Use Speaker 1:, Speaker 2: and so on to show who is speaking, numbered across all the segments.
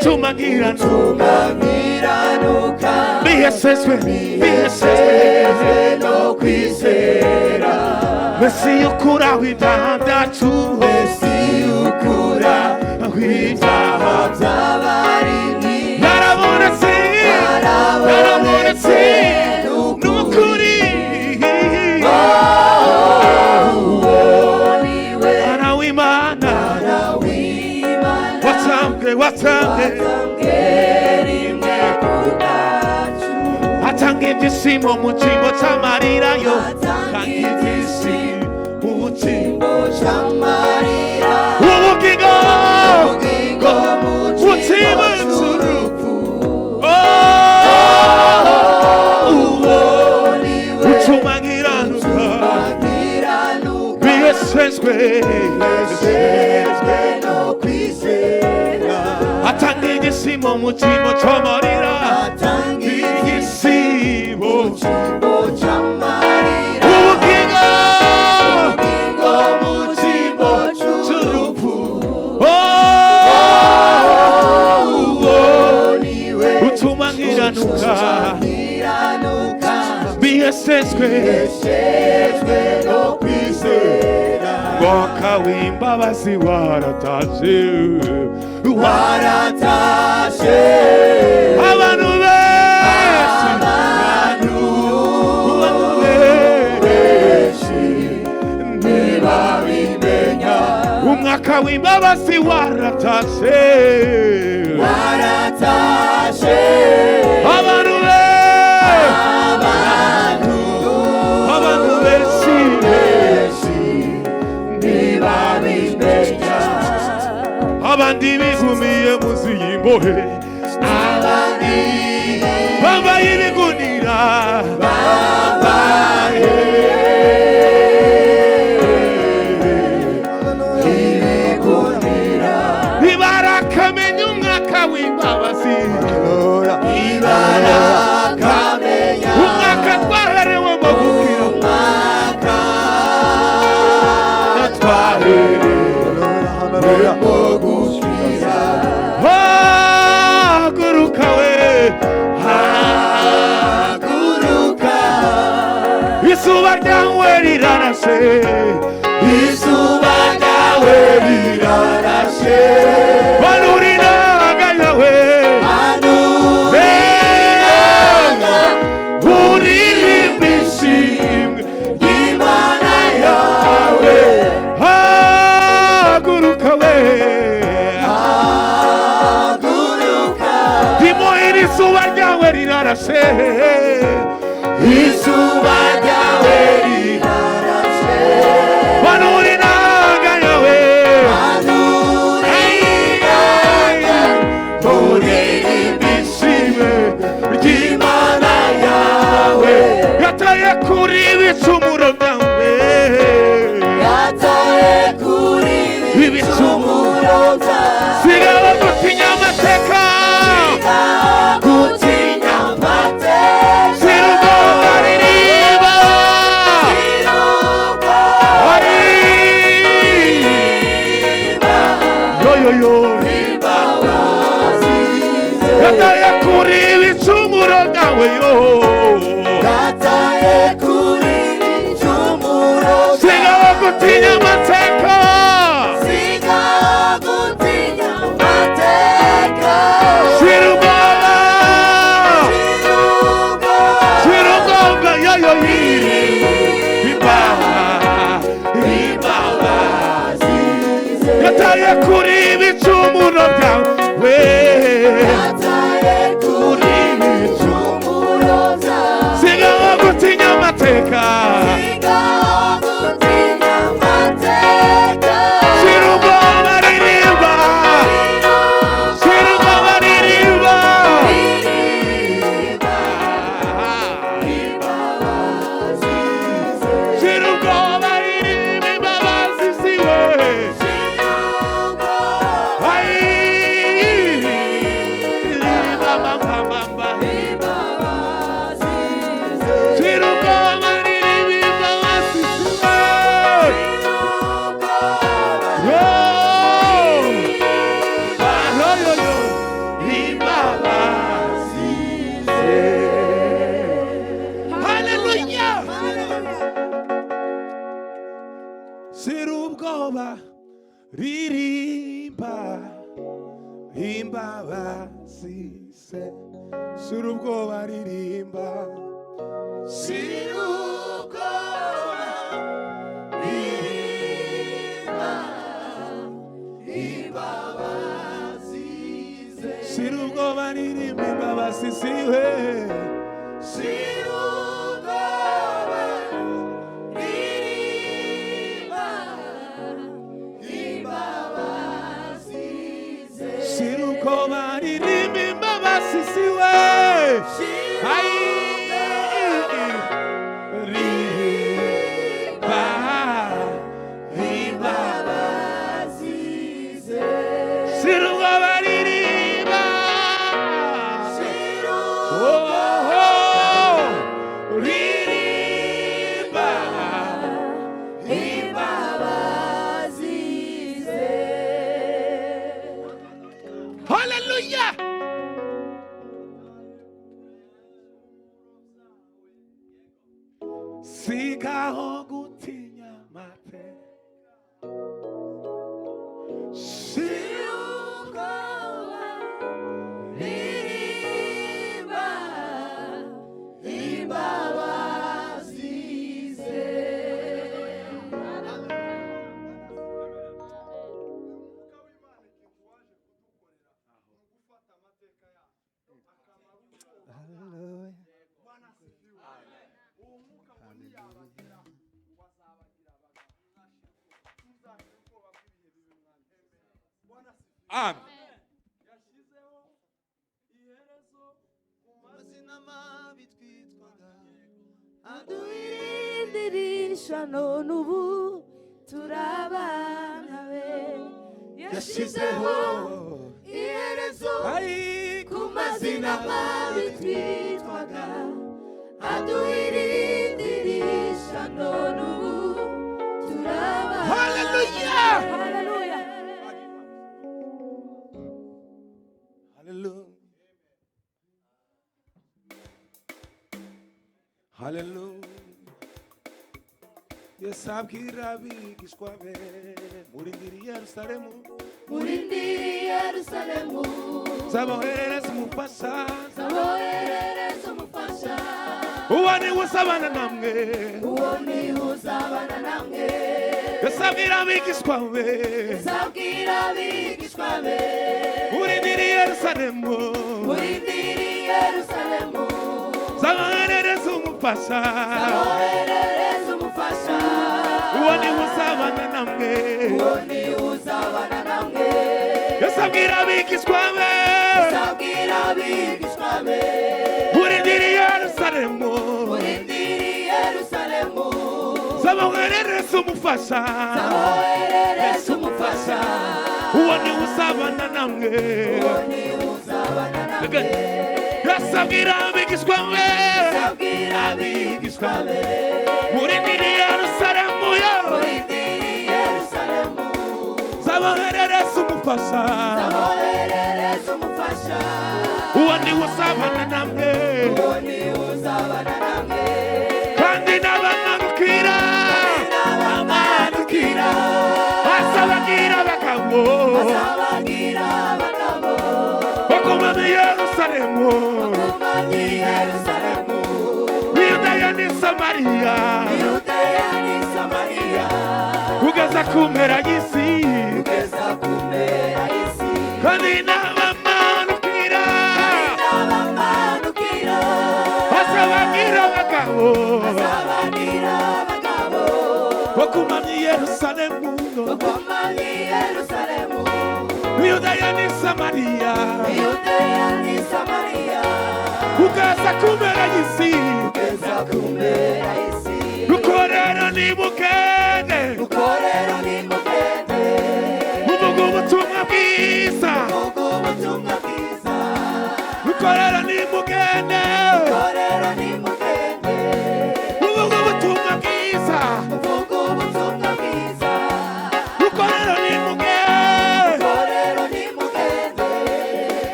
Speaker 1: bituma nkiranuka bihesejwe no kwizera Mbese ukuraho ibyaha byacu Mbese ukuraho ibyaha by'abarimyi yarabonetse n'ukuri Mwana w'Imana watambwe rimwe ku bwacu atanga ibyishimo mu cyimbo cy'amarira yo atanga ibyishimo mu cyimbo cy'amarira ubugingo mu cyimbo cy'urupfu utuma nkiranuka bihesejwe no kwizera atanga igisimo mu cyimbo cy'amarira atanga igisimo cy'amarira ubugingo mu cyimbo cy'urupfu utuma nkiranuka bihesejwe no kwizera Mwaka w'imbabazi waratashe abantu benshi ntibabimenya umwaka w'imbabazi waratashe abantu benshi ntibabimenya abandi bihumiye munsi y'imbohe abandi bambaye ibigunira ntibarakamenya umwaka w'imbabazi umwaka twaherewe mu gukira umwaka twaherewe mu gukira haguruka we haguruka izuba ryawe rirarashe izuba ryawe rirarashe banurira yawe uririmba ishimwe ry'Imana yawe haguruka we haguruka dimuhira izuba ryawe rirarashe izuba ryawe rirarashe banurira yawe uririmba ishimwe ry'Imana yawe yataye kuri ibicumuro byawe ibicumuro sigaho gutinya amateka sirugoga ririba yoyoyo yataye kuri ibicumuro byawe yo sigaho gutinya amateka sirugoga yoyoyi yataye kuri ibicumuro byawe sigaho gutinya amateka ririmba imbabazi ze shira ubwoba ririmba shira ubwoba ririmba imbabazi ze shira ubwoba ririmba imbabazi ziwe shira ubwoba ririmba imbabazi ze shira ubwoba ririmba imbabazi ziwe Hallelujah! Sigaho gutinya mate Shiruka ririmba imbabazi ze Amen. Yashizeho iherezo ku mazina mabi twitwaga
Speaker 2: aduhirindirisha none ubu turabana be yashizeho iherezo ku mazina mabi twitwaga aduhirindirisha none ubu turabana.
Speaker 1: Hallelujah!
Speaker 2: Hallelujah!
Speaker 1: Hallelujah. Yesabwira abigishwa be murindiri Yerusalemu zaboherereza umufasha uwo ni uzabana namwe yesabwira abigishwa be murindiri Yerusalemu zaboherereza umufasha uwo ni uzabana namwe yasabwira abigishwa be murindiri Yerusalemu zaboherereza umufasha uwo ni uzabana namwe yasabwira abigishwa be murindiri Yerusalemu zaboherereza umufasha uwo ni uzabana namwe kandi n'abamanukira bazabagira abagabo baguma muri Yerusalemu Yudaya ni Samariya kugeza ku mpera y'isi kandi n'abamanukira bazabagira abagabo baguma muri Yerusalemu Yudaya ni Samariya kugeza ku mpera y'isi rukorera nimugende muvuga ubutumwa bwiza rukorera nimugende muvuga ubutumwa bwiza rukorera nimugende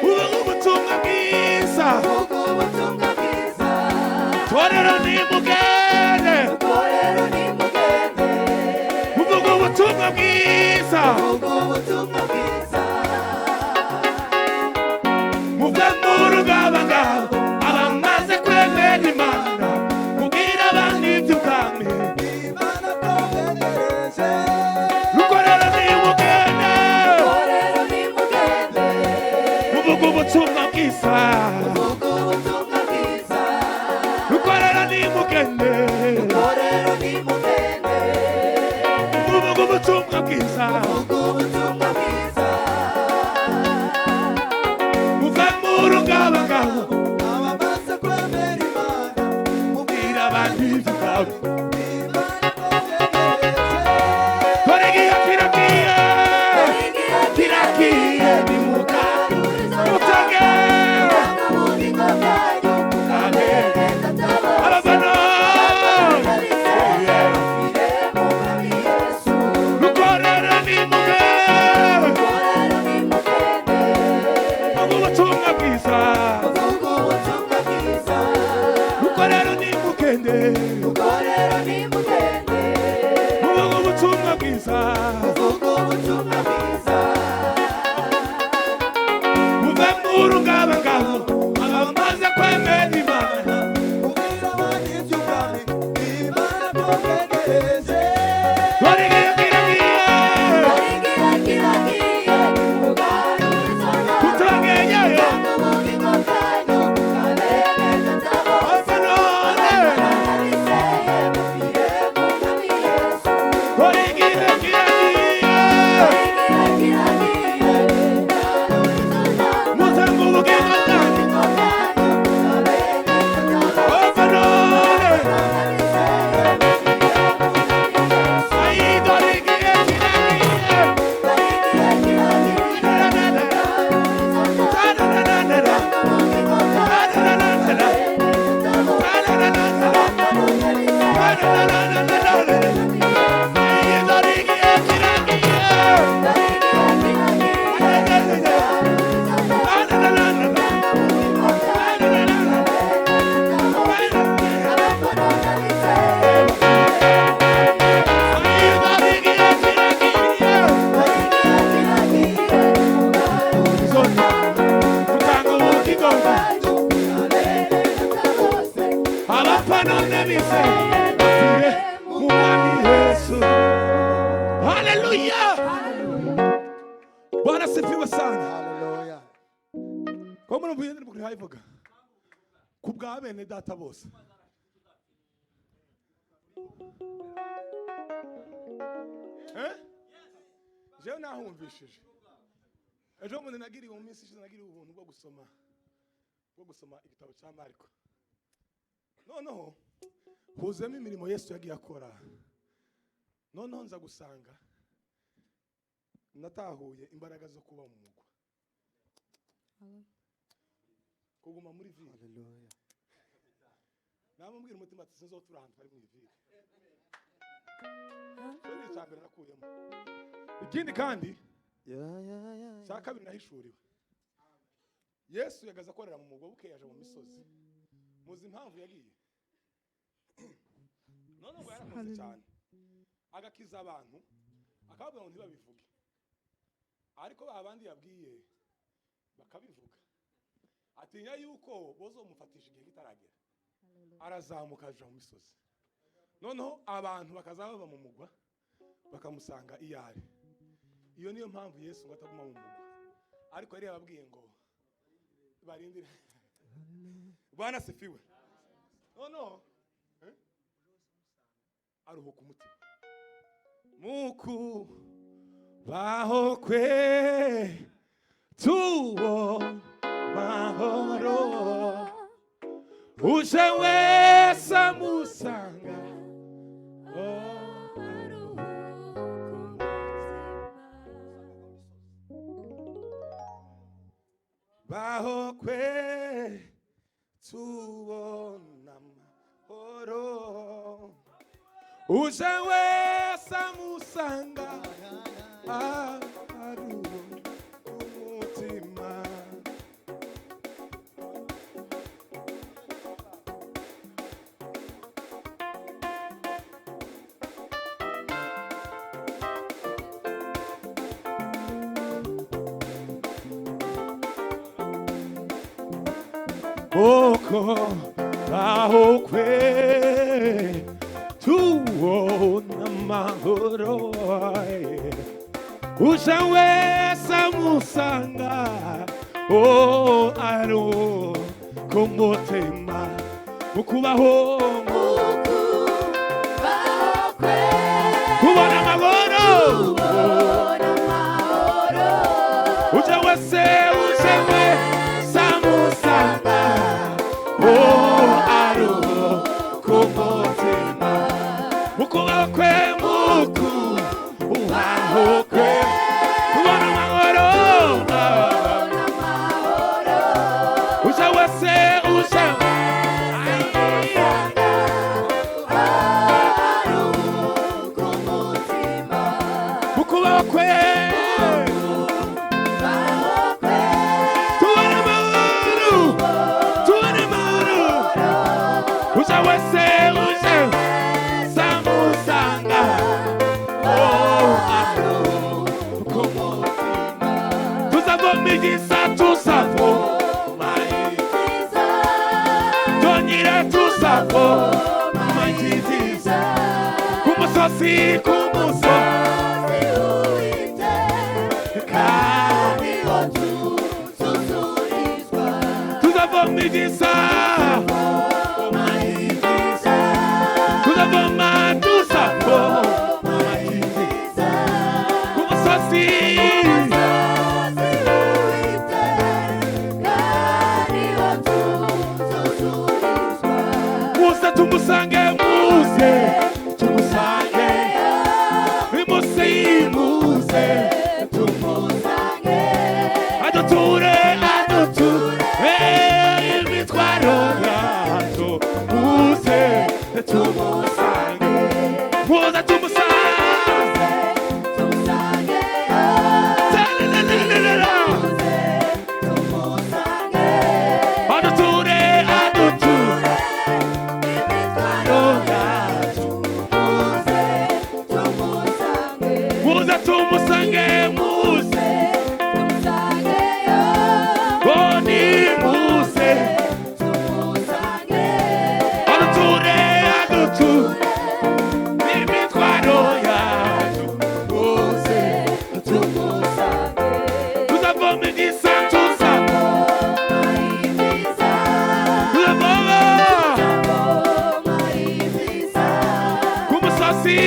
Speaker 1: muvuga ubutumwa bwiza torero nimugende muvuga ubutumwa bwiza uvuga ubutumwa bwiza
Speaker 2: uvuga ubutumwa bwiza
Speaker 1: rukorera nimugende
Speaker 2: ukorera nimugende
Speaker 1: uvuga ubutumwa bwiza
Speaker 2: uvuga ubutumwa bwiza
Speaker 1: muve mu rungabangabo
Speaker 2: abamaze kwemera Imana
Speaker 1: mubwira abantu iby'ubwabo
Speaker 2: Imana kogereje
Speaker 1: dore igihe kiragiye kiragiye
Speaker 2: nimuganuriza
Speaker 1: mutange
Speaker 2: ubugingo bwanyu kugabereka
Speaker 1: abafana rukorera nimugende ubutumwa bwiza rukorera nimugende uvuga ubutumwa bwiza muve mu rungabangabo abamaze kwemera Imana dore igihe kiragiye kutangeyeyo abafana dore igihe kiragiye mutange ubugingo bwanyu abafana ayi dore igihe kiragiye Bwana sifiwe sana. Kwa mwana mbuye ndiko hayivuga. Kubwa bene data bose. Jewe nahumvishije. Ejo bundi nagiriwe mu minsi ishize nagiriwe ubuntu bwo gusoma igitabo cya Mariko. Noneho huzemo imirimo Yesu yagiye akora. Noneho nza gusanga natahuye imbaraga zo kuba mu mugwa kuguma muri ville. Haleluya. Namubwira umutima ati sinzotura ahantu hari mu ville. Ni cyambere nakuyemo. Ikindi kandi cya kabiri nahishuriwe. Yesu yagaza akorera mu mugwa buke yaje mu misozi. Muzi impamvu yagiye? None ngo yarakoze cyane. Agakiza abantu akavuga ngo ntibabivuge. Ariko babandi yabwiye bakabivuga. Atinya yuko bozomufatisha igihe gitaragera. Arazamuka aja mu misozi. Noneho abantu bakazaba mu mugwa bakamusanga iyari. Iyo niyo mpamvu Yesu ngo ataguma mu mugwa. Ariko yari yababwiye ngo barindire. Bwana sifiwe. No. Aruhuka umutima. Muku baho kwe tuwo mahoro uje wese amusanga baho kwe tubona amahoro uje wese amusanga aruhuka umutima. Oko baho kwe tuona amahoro uje wese amusanga oh aro kumutima ukubaho kubona amahoro uje wese samusanga oh aro kumutima ukubaho kwe muku uhaho kwe kubona amahoro uje wese ukubaho kwe uje wese samusanga oh aro kumutima tuzavoma igisa tuzavoma igiza tonyira tuzavoma igiza kumusozi kandi tuzavoma igisa tuzavoma igiza kumusozi muze tumusange muze tumusange aduture imitwaro yacu muze tumusange muze tumusange aduture imitwaro yacu muze tumusange boni muze aduture imitwaro yacu muze tuzavoma igisa kumusozi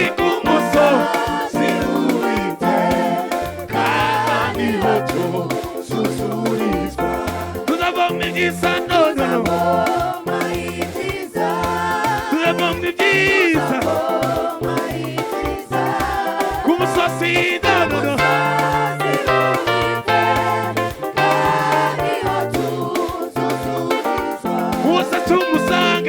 Speaker 1: tuzavoma igisa tuzavoma ibyiza kumusozi muze tumusange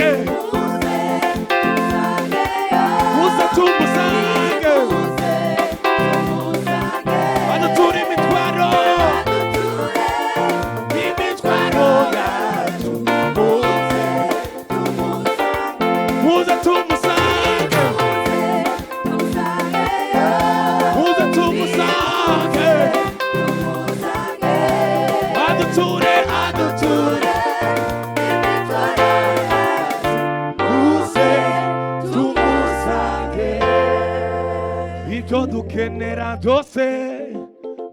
Speaker 1: aduture imitwaro yacu muze tumusange aduture muze tumusange ibyo dukenera byose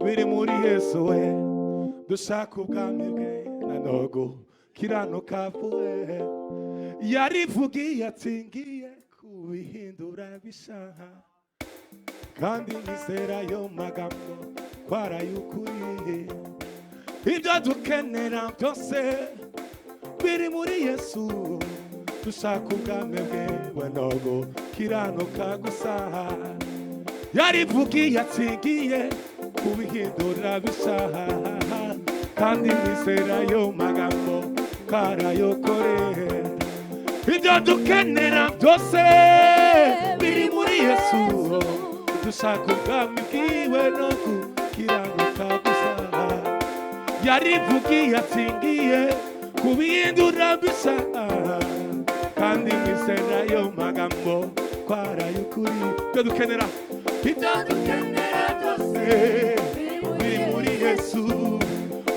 Speaker 1: biri muri Yesu we dushaka ubwami bwe nanogo kiranuka vuba yarivugiye ati ngiye kubihindura bishaha kandi nizera yo magambo twarayukuriye ibyo dukenera byose biri muri Yesu dushaka ubwami bwe nanogo kiranuka gusa yarivugiye ati ngiye kubihindura bishaha kandi nizera yo magambo twarayokoreye ibyo dukenera byose biri muri Yesu dushaka ubwami bwiwe no gukiranuka gusa yarivugiye ati ngiye kubihindura bisa kandi nizera yo magambo twarayukuri ibyo dukenera byose biri muri Yesu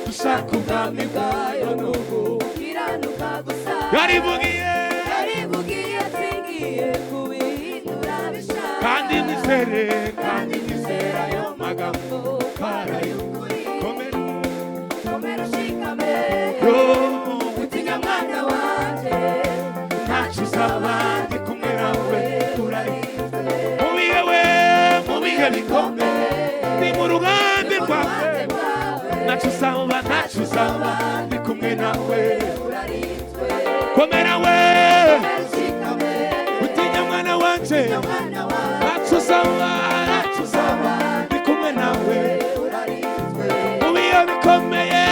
Speaker 1: dushaka ubwami bwayo no gukiranuka gusa yarivugiye ati ngiye kubihindura bisa kandi nizera yo magambo twarayukuri komera yo utinya mwana wanje ntacyo uzaba ndi kumwe nawe urarinzwe mu bihe bikomeye ni mu ruhande rwawe ntacyo uzaba ndi kumwe nawe urarinzwe komera we utinya mwana wanje ntacyo uzaba ndi kumwe nawe urarinzwe mu bihe bikomeye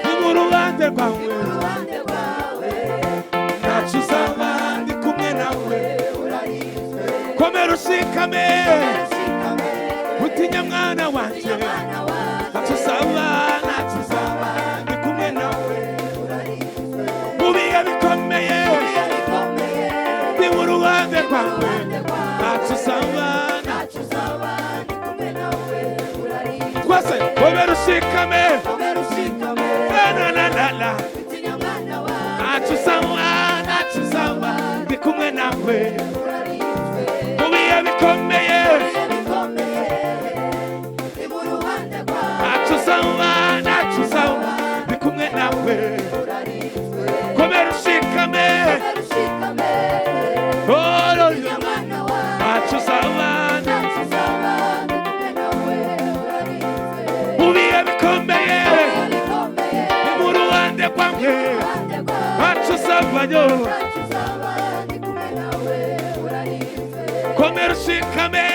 Speaker 1: ni mu ruhande rwawe ntacyo uzaba ndi kumwe nawe urarinzwe komera ushikame utinya mwana wanje ntacyo uzaba ndi kumwe nawe urarinzwe mu bihe bikomeye ni mu ruhande rwawe ntacyo uzaba ndi kumwe nawe urarinzwe twese komera ushikame la utinya mwana wanje ntacyo uzaba ndi kumwe nawe urarinzwe mu bihe bikomeye ni mu ruhande rwawe ntacyo uzaba ndi kumwe nawe urarinzwe komera ushikame utinya mwana wanje ntacyo uzaba ndi kumwe nawe urarinzwe mu bihe bikomeye ni mu ruhande rwawe ntacyo uzaba ndi kumwe nawe urarinzwe komera ushikame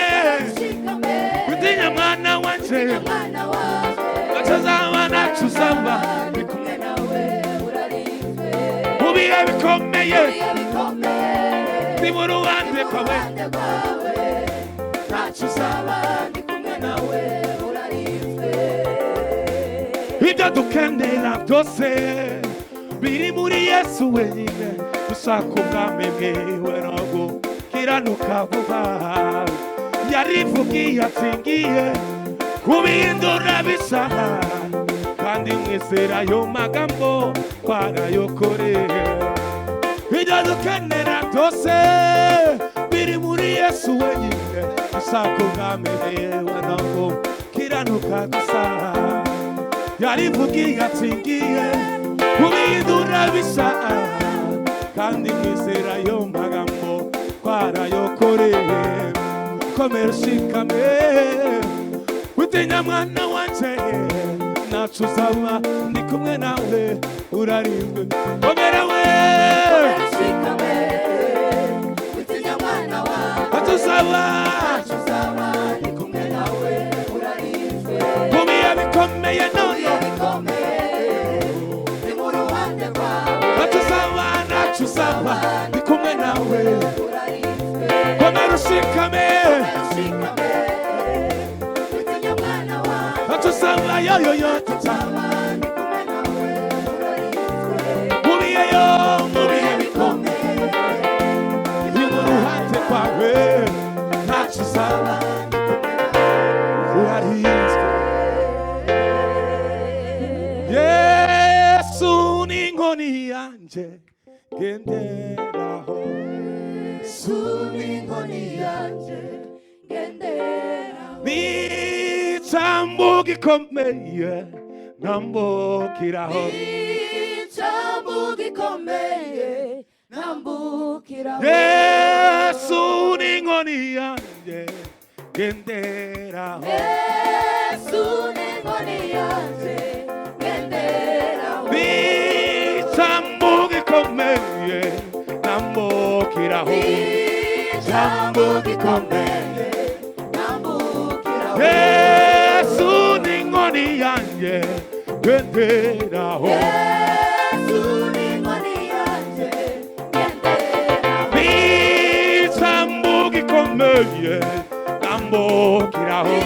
Speaker 1: utinya mwana wanje ntacyo uzaba ndi kumwe nawe urarinzwe mu bihe bikomeye ni mu ruhande rwawe ntacyo uzaba ndi kumwe nawe urarinzwe ibyo dukenera byose biri muri Yesu wenyine dushaka ubwami bwiwe no gukiranuka vuba yarivugiye ati ngiye kubihindura bisa kandi mwizera ayo magambo twarayokoreye ibyo dukenera byose biri muri Yesu wenyine dushaka ubwami bwiwe no gukiranuka gusa yarivugiye ati ngiye kubihindura bisa kandi mwizera ayo magambo twarayokoreye komera ushikame utinya mwana wanje ntacyo uzaba ndi kumwe nawe urarinzwe komera we utinya mwana wanje ntacyo uzaba ndi kumwe nawe urarinzwe mu bihe bikomeye none ni mu ruhande rwawe ntacyo uzaba ndi kumwe nawe urarinzwe komera ushikame utinya mwana wanje ntacyo uzaba yo tutaba ndi kumwe nawe urarinzwe mu bihe bikomeye ni mu ruhande rwawe ntacyo uzaba ndi kumwe nawe urarinzwe Yesu ni inkoni yanje genderaho Yesu ni inkoni yanje genderaho n'icambu gikomeye nambukiraho Yesu ni inkoni yanje genderaho n'icambu gikomeye nambukiraho ijambo gikomeye Yesu ni inkoni yanjye genderaho n'ijambo gikomeye nambukiraho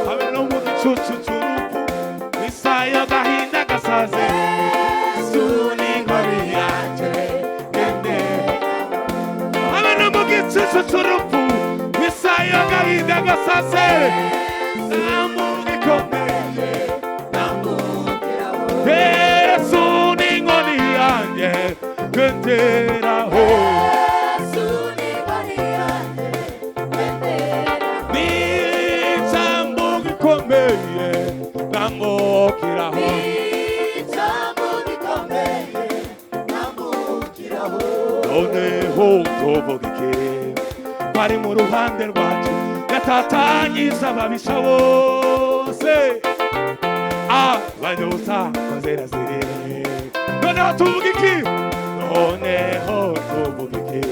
Speaker 1: habe no mu gicucu cy'urupfu isayo gahinda gasaze Yesu ni inkoni yanjye genderaho habe no mu gicucu cy'urupfu isayo gahinda gasaze ijambo gikomeye nambukiraho Yesu ni inkoni yanjye genderaho gikomeye nambukiraho
Speaker 2: ijambo rikomeye nambukiraho
Speaker 1: noneho tuvuga iki bari mu ruhande rwacu yatatanyiza ababisha bose abanyuza mu nzira ziri noneho tuvuga iki noneho tuvuga iki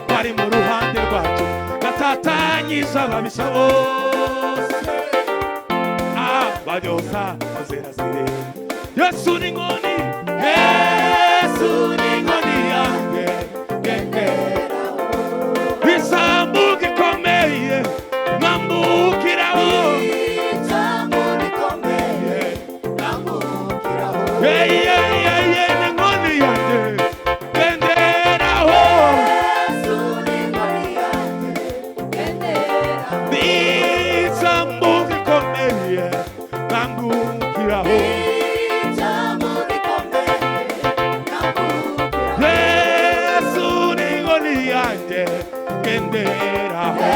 Speaker 1: bari mu ruhande rwacu yatatanyiza ababisha bose abanyuza mu nzira ziri Yesu ni inkoni Yesu ni inkoni yanjye ngenderaho isambu gikomeye nambukiraho
Speaker 2: ijambo rikomeye nambukiraho
Speaker 1: ni inkoni yanjye ngenderaho
Speaker 2: Yesu ni inkoni yanjye ngenderaho
Speaker 1: isambu gikomeye nambukiraho
Speaker 2: ijambo rikomeye nambukiraho
Speaker 1: Yesu ni inkoni yanjye ngenderaho